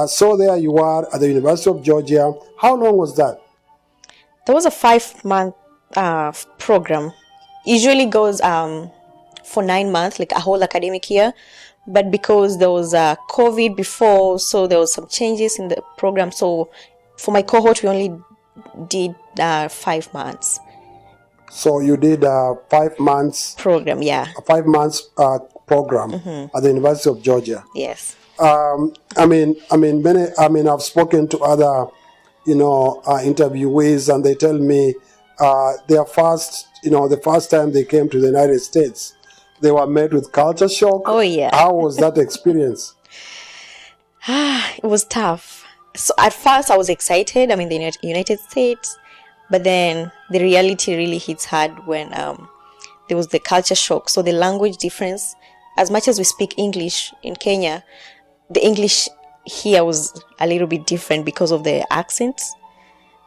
So there you are at the University of Georgia. How long was that? There was a 5-month program. Usually goes for 9 months, like a whole academic year. But because there was COVID before, so there was some changes in the program. So for my cohort, we only did 5 months. So you did a 5 months program, yeah. A 5 months program at the University of Georgia. Yes. I've spoken to other, interviewees, and they tell me the first time they came to the United States, they were met with culture shock. Oh, yeah. How was that experience? It was tough. So at first I was excited. I'm in the United States, but then the reality really hits hard when there was the culture shock. So the language difference, as much as we speak English in Kenya, the English here was a little bit different because of the accents.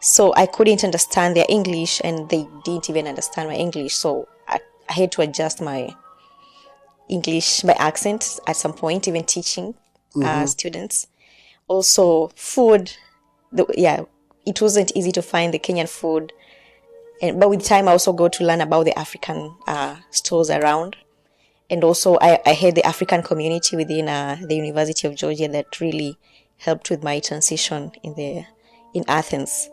So I couldn't understand their English, and they didn't even understand my English. So I had to adjust my English, my accent at some point, even teaching students. Also, food, it wasn't easy to find the Kenyan food. But with time, I also got to learn about the African stores around. And also, I had the African community within the University of Georgia that really helped with my transition in Athens.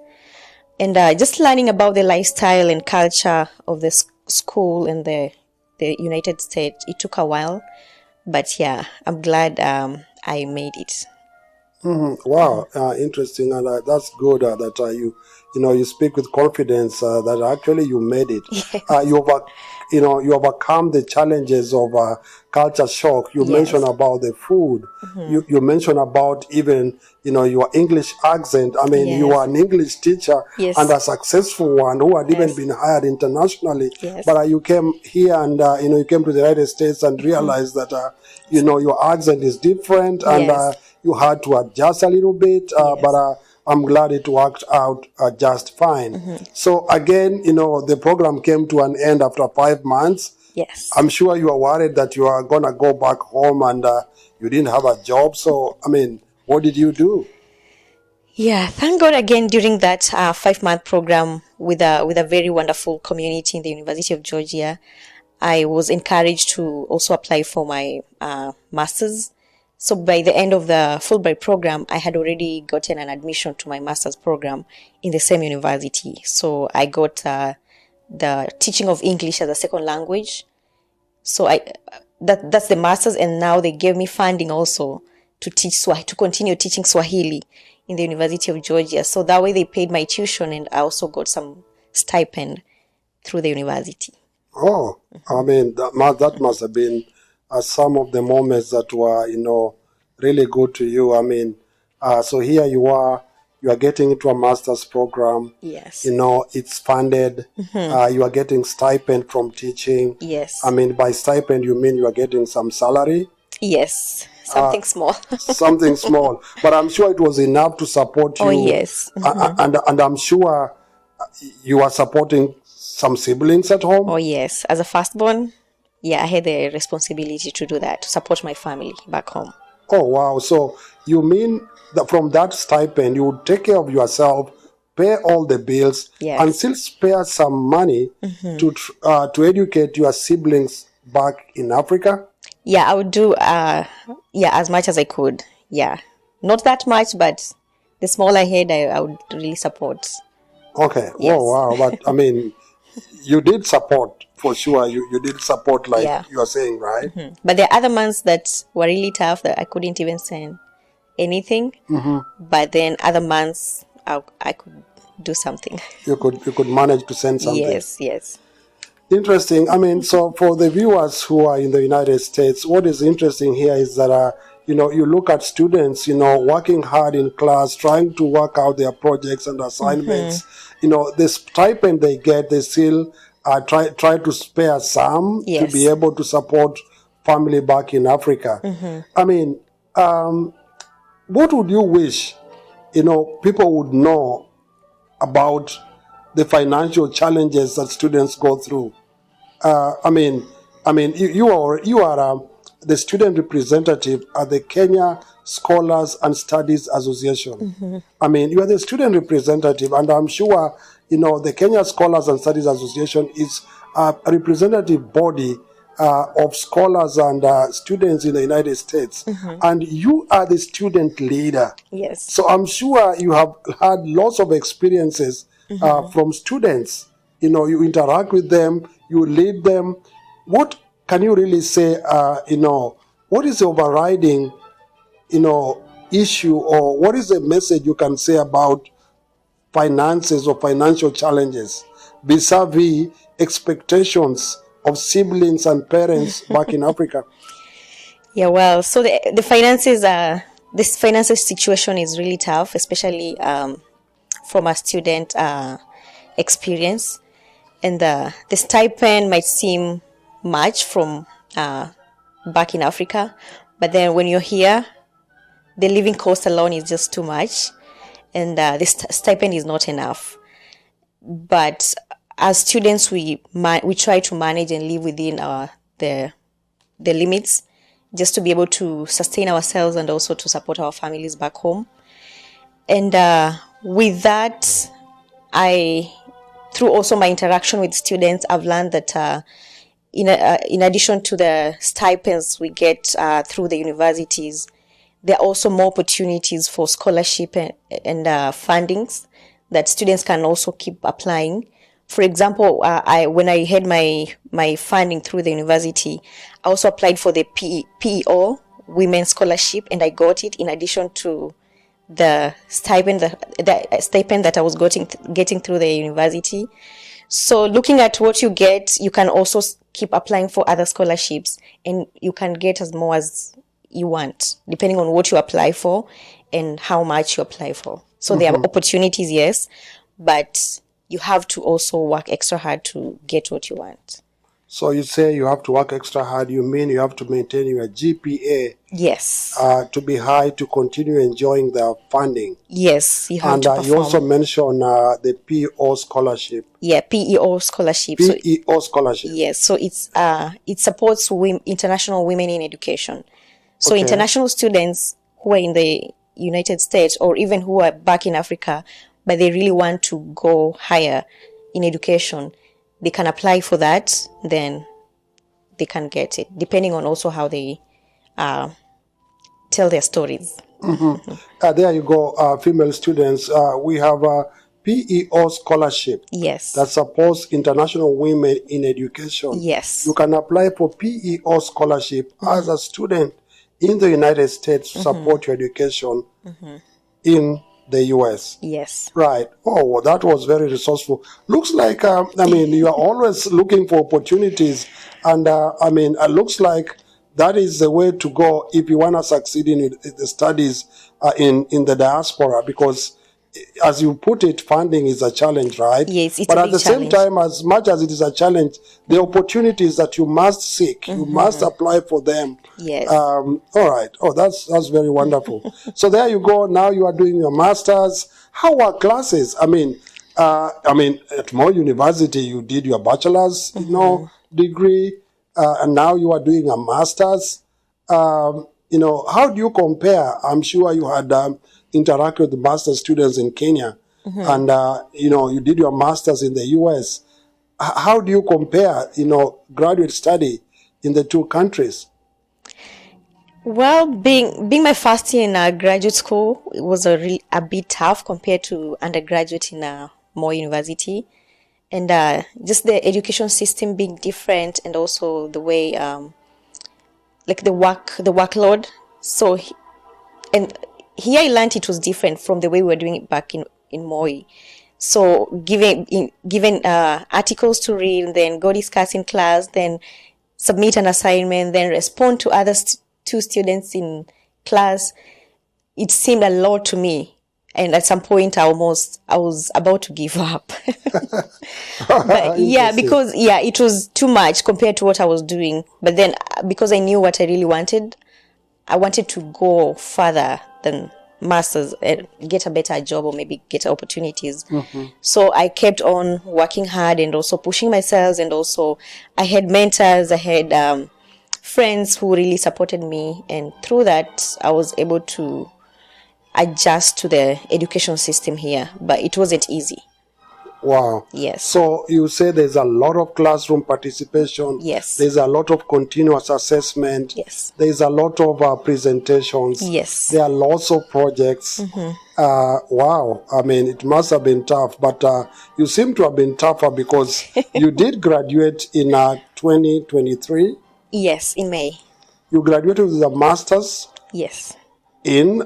And just learning about the lifestyle and culture of the school and the United States, it took a while. But yeah, I'm glad I made it. Mm-hmm. Wow, interesting, and that's good that you speak with confidence that actually you made it. Yes. You overcome the challenges of culture shock. You Yes. mentioned about the food. You mentioned about even your English accent. I mean, you Yes. are an English teacher Yes. and a successful one who had even Yes. been hired internationally. Yes. But you came here and you came to the United States and realized that your accent is different, and Yes. you had to adjust a little bit, Yes. but I'm glad it worked out just fine. So again, the program came to an end after 5 months. Yes. I'm sure you are worried that you are going to go back home and you didn't have a job. So, what did you do? Yeah, thank God again during that 5-month program with a very wonderful community in the University of Georgia, I was encouraged to also apply for my master's. So by the end of the Fulbright program, I had already gotten an admission to my master's program in the same university. So I got the teaching of English as a second language. So that's the master's, and now they gave me funding also to continue teaching Swahili in the University of Georgia. So that way they paid my tuition, and I also got some stipend through the university. Oh, that must have been some of the moments that were, really good to you. So here you are getting into a master's program. Yes. It's funded. You are getting stipend from teaching. Yes. By stipend, you mean you are getting some salary? Yes. Something small. Something small. But I'm sure it was enough to support you. Oh, yes. And I'm sure you are supporting some siblings at home. Oh, yes. As a firstborn, yeah, I had the responsibility to do that, to support my family back home. Oh, wow. So you mean that from that stipend, you would take care of yourself, pay all the bills, Yes. and still spare some money to educate your siblings back in Africa? Yeah, I would do, as much as I could. Yeah. Not that much, but the small I had, I would really support. Okay. Yes. Oh, wow. But, you did support, for sure. You did support, like Yeah. you are saying, right? But there are other months that were really tough that I couldn't even send anything. But then other months, I could do something. You could manage to send something. Yes, yes. Interesting. So for the viewers who are in the United States, what is interesting here is that, you look at students, working hard in class, trying to work out their projects and assignments. The stipend they get, they still try to spare some to Yes. be able to support family back in Africa. What would you wish, people would know about the financial challenges that students go through? You are the student representative at the Kenya Scholars and Studies Association. I mean, you are the student representative, and I'm sure, the Kenya Scholars and Studies Association is a representative body of scholars and students in the United States. And you are the student leader. Yes. So I'm sure you have had lots of experiences from students. You interact with them, you lead them. What can you really say, what is the overriding, issue, or what is the message you can say about finances or financial challenges vis-a-vis expectations of siblings and parents back in Africa? Yeah, well, so the finances this financial situation is really tough, especially from a student experience, and the stipend might seem much from back in Africa, but then when you're here, the living cost alone is just too much, and this stipend is not enough. But as students, we try to manage and live within the limits, just to be able to sustain ourselves and also to support our families back home. And with that, through also my interaction with students, I've learned that in addition to the stipends we get through the universities, there are also more opportunities for scholarship and fundings that students can also keep applying. For example, when I had my funding through the university, I also applied for the PEO Women's Scholarship, and I got it in addition to the stipend that I was getting through the university. So looking at what you get, you can also keep applying for other scholarships, and you can get as more as you want, depending on what you apply for and how much you apply for. So there are opportunities, yes, but you have to also work extra hard to get what you want. So you say you have to work extra hard. You mean you have to maintain your GPA? Yes. To be high to continue enjoying the funding. Yes, you have to perform. You also mentioned the PEO scholarship. Yeah, PEO scholarship. PEO scholarship. Yes, so it supports international women in education. So Okay. international students who are in the United States or even who are back in Africa, but they really want to go higher in education, they can apply for that, then they can get it, depending on also how they tell their stories. There you go, female students. We have a PEO scholarship Yes. that supports international women in education. Yes. You can apply for PEO scholarship as a student in the United States to support your education in the US. Yes. Right. Oh, well, that was very resourceful. Looks like, you are always looking for opportunities. And, it looks like that is the way to go if you want to succeed in the studies in the diaspora, because, as you put it, funding is a challenge, right? Yes, it's but a at big the same challenge. time, as much as it is a challenge, the opportunities that you must seek, you must apply for them. Yes. All right. Oh, that's very wonderful. So there you go. Now you are doing your masters. How are classes? At Moi University, you did your bachelor's, degree, and now you are doing a master's. How do you compare? I'm sure you had interacted with the master's students in Kenya, and you did your master's in the US. How do you compare, graduate study in the two countries? Well, being my first year in graduate school, it was a bit tough compared to undergraduate in Moi University, and just the education system being different, and also the way the workload. So and here I learned it was different from the way we were doing it back in Moi. So given articles to read, then go discuss in class, then submit an assignment, then respond to other two students in class, it seemed a lot to me. And at some point, I was about to give up. But yeah, because it was too much compared to what I was doing. But then, because I knew what I really wanted, I wanted to go further than masters and get a better job or maybe get opportunities. So I kept on working hard and also pushing myself. And also, I had mentors, I had friends who really supported me, and through that I was able to adjust to the education system here, but it wasn't easy. Wow. Yes. So you say there's a lot of classroom participation. Yes. There's a lot of continuous assessment. Yes. There's a lot of presentations. Yes. There are lots of projects. Wow. I mean, it must have been tough, but you seem to have been tougher because you did graduate in 2023. Yes, in May. You graduated with a master's Yes. in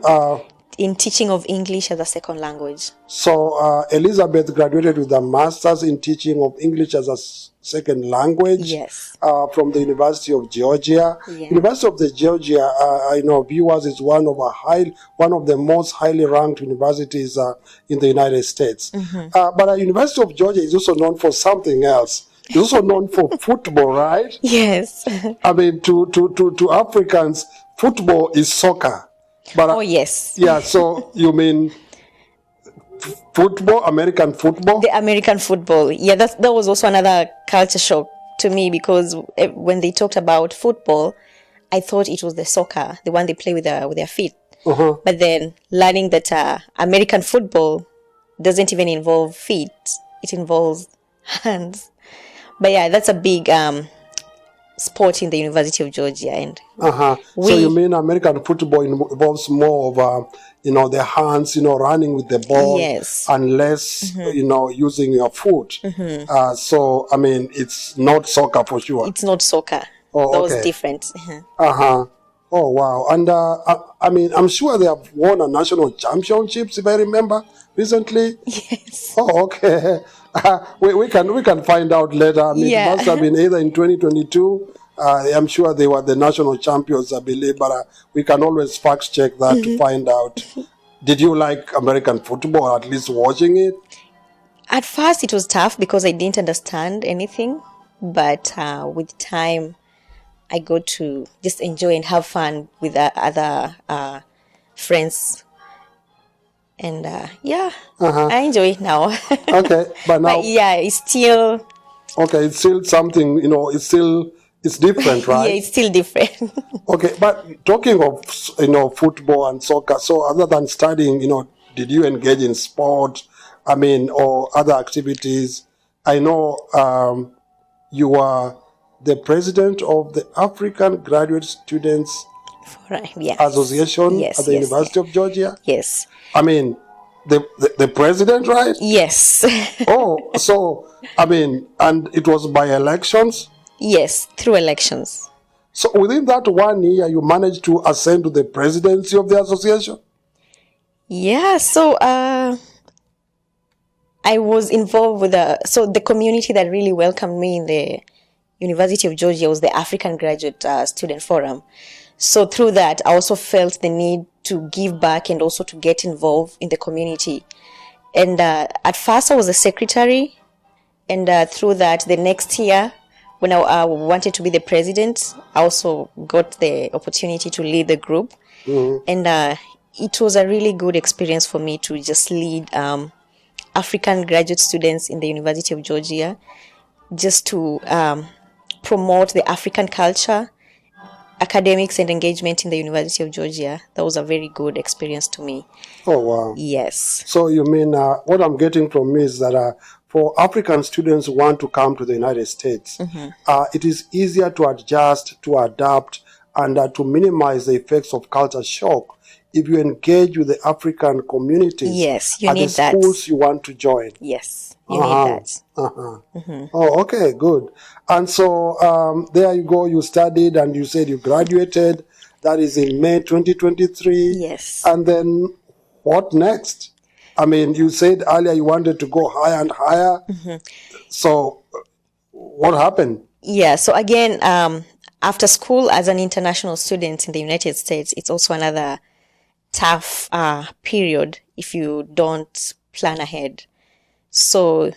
In teaching of English as a second language. So Elizabeth graduated with a master's in teaching of English as a second language. Yes. From the University of Georgia. Yeah. University of the Georgia, I know viewers, is one of the most highly ranked universities in the United States. But University of Georgia is also known for something else. It's also known for football, right? Yes. I mean, to Africans, football is soccer. But Oh, yes. yeah, so you mean football, American football? The American football. Yeah, that was also another culture shock to me, because when they talked about football, I thought it was the soccer, the one they play with their feet. But then learning that American football doesn't even involve feet, it involves hands. But yeah, that's a big sport in the University of Georgia. And So you mean American football involves more of the hands, running with the ball, Yes. and less, using your foot. So I mean, it's not soccer for sure. it's not soccer. Oh, That was okay. different. Oh wow! And I mean, I'm sure they have won a national championships, if I remember recently. Yes. Oh, okay. We can find out later. I mean, Yeah. it must have been either in 2022. I'm sure they were the national champions, I believe, but we can always fact check that to find out. Did you like American football, or at least watching it? At first, it was tough because I didn't understand anything, but with time, I got to just enjoy and have fun with other friends, and yeah, I enjoy it now. Okay, but now, But yeah, it's still okay, it's still something, it's different, yeah, right? it's still different. Okay, but talking of, football and soccer, so other than studying, did you engage in sport, I mean, or other activities? I know you are the president of the African Graduate Students Yes. Association Yes, at the yes, University of Georgia. Yes. I mean, the president, right? Yes. Oh, so, I mean, and it was by elections? Yes, through elections. So within that 1 year, you managed to ascend to the presidency of the association? Yeah, so I was involved with the community that really welcomed me in the University of Georgia was the African Graduate Student Forum. So through that, I also felt the need to give back and also to get involved in the community. And at first, I was a secretary, and through that, the next year, when I wanted to be the president, I also got the opportunity to lead the group. And it was a really good experience for me to just lead African graduate students in the University of Georgia, just to promote the African culture, academics, and engagement in the University of Georgia. That was a very good experience to me. Oh, wow. Yes. So you mean, what I'm getting from me is that for African students who want to come to the United States, it is easier to adjust, to adapt, and to minimize the effects of culture shock if you engage with the African communities Yes, you at need the that. schools you want to join. Yes, you need that. Oh, okay, good. And so there you go, you studied and you said you graduated. That is in May 2023. Yes. And then what next? I mean, you said earlier you wanted to go higher and higher. So what happened? Yeah, so again, after school as an international student in the United States, it's also another tough period if you don't plan ahead. So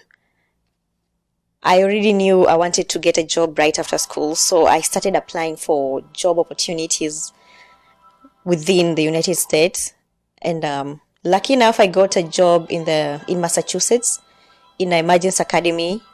I already knew I wanted to get a job right after school, so I started applying for job opportunities within the United States, and lucky enough I got a job in Massachusetts in an emergency academy